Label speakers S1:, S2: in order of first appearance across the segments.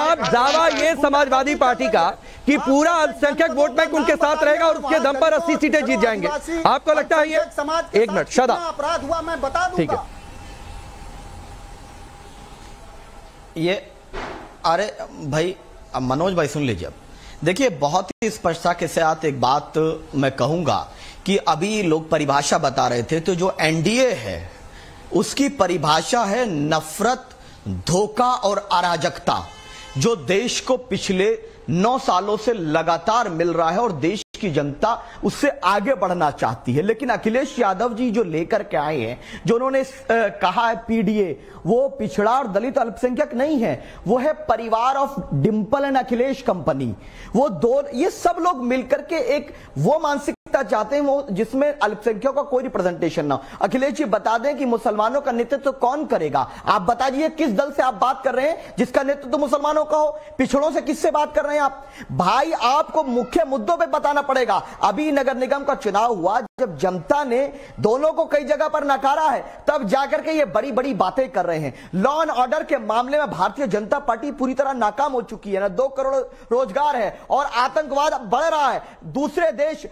S1: साहब दावा ये समाजवादी पार्टी का कि पूरा अल्पसंख्यक वोट बैंक उनके साथ रहेगा और उसके दम पर 80 सीटें जीत जाएंगे। आपको लगता है ये? एक मिनट शादाब,
S2: अपराध हुआ मैं बता दूंगा।
S1: ठीक है।
S3: ये अरे भाई मनोज भाई सुन लीजिए। अब देखिए, बहुत ही स्पष्टता के साथ एक बात मैं कहूंगा कि अभी लोग परिभाषा बता रहे थे, तो जो एनडीए है उसकी परिभाषा है नफरत, धोखा और अराजकता, जो देश को पिछले 9 सालों से लगातार मिल रहा है और देश की जनता उससे आगे बढ़ना चाहती है। लेकिन अखिलेश यादव जी जो लेकर के आए हैं, जो उन्होंने कहा है पीडीए, वो पिछड़ा और दलित अल्पसंख्यक नहीं है, वो है परिवार of Dimple and Akhilesh company. वो दो, ये सब लोग मिलकर के एक वो मानसिकता चाहते हैं वो जिसमें अल्पसंख्यकों का कोई रिप्रेजेंटेशन ना हो। अखिलेश जी बता दें कि मुसलमानों का नेतृत्व कौन करेगा? आप बताइए किस दल से आप बात कर रहे हैं जिसका नेतृत्व मुसलमानों का हो? पिछड़ों से किससे बात कर रहे हैं आप? भाई आपको मुख्य मुद्दों पे बताना पड़ेगा। अभी नगर निगम का चुनाव हुआ, जब जनता ने दोनों को कई जगह पर नकारा है, तब जाकर के ये बड़ी बड़ी बातें कर रहे हैं। लॉ एंड ऑर्डर के मामले में भारतीय जनता पार्टी पूरी तरह नाकाम हो चुकी है ना। 2 करोड़ रोजगार है और आतंकवाद बढ़ रहा है। दूसरे देश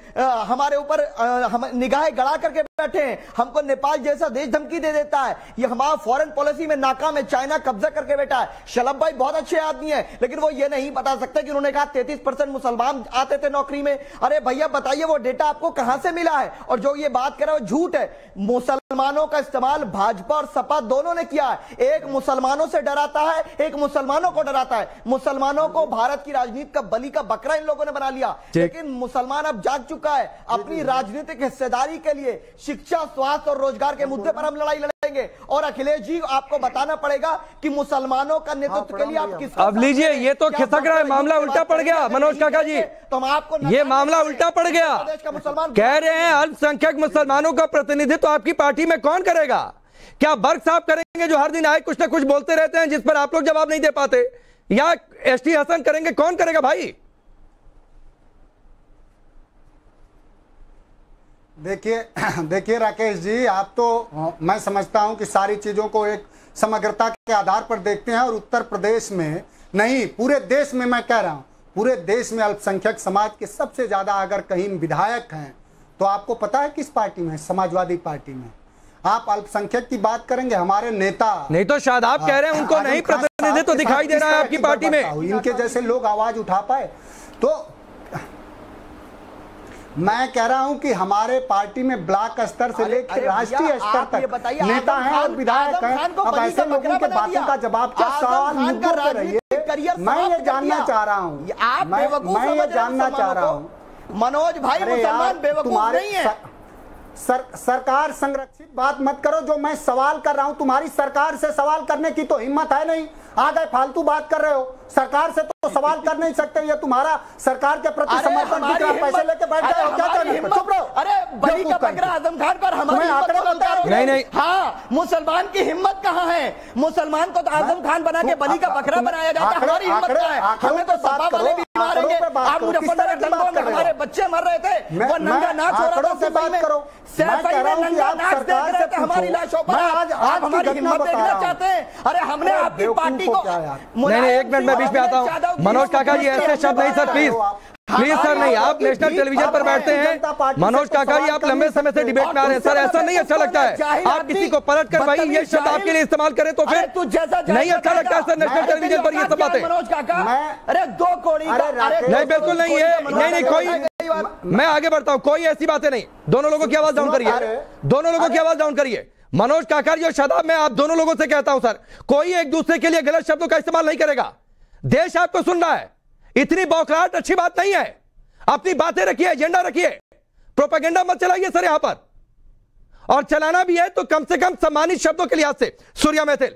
S3: हमारे ऊपर हम निगाहें गड़ा करके बैठे हैं। हमको नेपाल जैसा देश धमकी दे देता है। ये हमारा फॉरेन पॉलिसी में नाकाम है। चाइना कब्जा करके बैठा है। शलभ भाई बहुत अच्छे आदमी है, लेकिन वो ये नहीं बता सकते कि उन्होंने कहा 33% मुसलमान आते थे नौकरी में। अरे भैया बताइए वो डेटा आपको कहां से मिला है? और जो ये बात कर रहे हो झूठ है। मुसलमानों का इस्तेमाल भाजपा और सपा दोनों ने किया है। एक मुसलमानों से डराता है, एक मुसलमानों को डराता है। मुसलमानों को भारत की राजनीति का बलि का बकरा इन लोगों ने बना लिया। लेकिन मुसलमान अब जाग चुका है। अपनी राजनीतिक हिस्सेदारी के लिए शिक्षा, स्वास्थ्य और रोजगार के मुद्दे पर हम लड़ाई लड़ेंगे। और अखिलेश जी आपको बताना पड़ेगा कि मुसलमानों का नेतृत्व के लिए आप किस।
S1: अब लीजिए, ये तो खिसक रहा है, मामला उल्टा पड़ गया मनोज काका जी।
S2: तो हम आपको
S1: ये मामला उल्टा पड़ गया। कह रहे हैं अल्पसंख्यक मुसलमानों का प्रतिनिधित्व आपकी पार्टी में कौन करेगा? क्या बर्क साहब करेंगे जो हर दिन आए कुछ ना कुछ बोलते रहते हैं जिस पर आप लोग जवाब नहीं दे पाते? या एसटी हसन करेंगे? कौन करेगा भाई?
S2: देखिए राकेश जी, आप तो मैं समझता हूं कि सारी चीजों को एक समग्रता के आधार पर देखते हैं। और उत्तर प्रदेश में नहीं, पूरे देश में, मैं कह रहा हूं पूरे देश में अल्पसंख्यक समाज के सबसे ज्यादा अगर कहीं विधायक हैं तो आपको पता है किस पार्टी में? समाजवादी पार्टी में। आप अल्पसंख्यक की बात करेंगे, हमारे नेता
S1: नहीं तो शायद आप कह रहे हैं उनको नहीं प्रतिनिधित्व दिखाई दे रहा है आपकी पार्टी में।
S2: इनके जैसे लोग आवाज उठा पाए तो मैं कह रहा हूं कि हमारे पार्टी में ब्लॉक स्तर से लेकर राष्ट्रीय स्तर तक नेता हैं और विधायक हैं। अब ऐसे लोगों के बातों का जवाब क्या? सवाल मुद्दों पे रहिए। मैं ये जानना चाह रहा हूं, मैं ये जानना चाह रहा हूं
S4: मनोज भाई, मुसलमान बेवकूफ नहीं है।
S2: सरकार संरक्षित बात मत करो। जो मैं सवाल कर रहा हूं, तुम्हारी सरकार से सवाल करने की तो हिम्मत है नहीं। आ गए फालतू बात कर रहे हो। सरकार से तो सवाल कर नहीं सकते। ये तुम्हारा सरकार के प्रति समर्थन दिख रहा है, पैसे लेके बैठ गए हो। क्या करना? चुप रहो।
S4: अरे बलि का बकरा आजम खान पर हमारी
S1: नहीं।
S4: हाँ, मुसलमान की हिम्मत कहाँ है? मुसलमान को तो आजम खान बना के बलि का बकरा बनाया जाता है। हमारी हिम्मत कहाँ है? हमें तो सपा वाले भी मारेंगे। आप मुजफ्फरनगर में हमारे बच्चे मर रहे थे, वो नंगा नाच हो रहा था।
S2: बात करो,
S4: नंगा नाच देख रहे थे हमारी लाशों पर। आप हमारी हिम्मत देखना चाहते हैं? अरे हमने आपकी पार्टी को
S1: नहीं, एक मिनट में बीच में आता हूं। मनोज काका जी ऐसे शब्द नहीं सर, प्लीज सर नहीं। आप नेशनल टेलीविजन पर बैठते हैं। मनोज काका जी आप लंबे समय से डिबेट में आ रहे हैं सर, ऐसा नहीं अच्छा लगता है। आप किसी को पलट कर भाई ये शब्द आपके लिए इस्तेमाल करें तो फिर नहीं अच्छा लगता है सर नेशनल टेलीविजन पर ये सब बातें।
S4: मनोज काका अरे 2 कौड़ी
S1: नहीं, बिल्कुल नहीं है। नहीं कोई, मैं आगे बढ़ता हूं, कोई ऐसी बातें नहीं। दोनों लोगों की आवाज डाउन करिए, दोनों लोगों की आवाज डाउन करिए। मनोज काका जी और शादाब, मैं आप दोनों लोगों से कहता हूं सर, कोई एक दूसरे के लिए गलत शब्दों का इस्तेमाल नहीं करेगा। देश आपको सुन रहा है। इतनी बौखलाहट अच्छी बात नहीं है। अपनी बातें रखिए, एजेंडा रखिए, प्रोपेगेंडा मत चलाइए सर यहां पर। और चलाना भी है तो कम से कम सम्मानित शब्दों के लिहाज से। सूर्या मैथिल।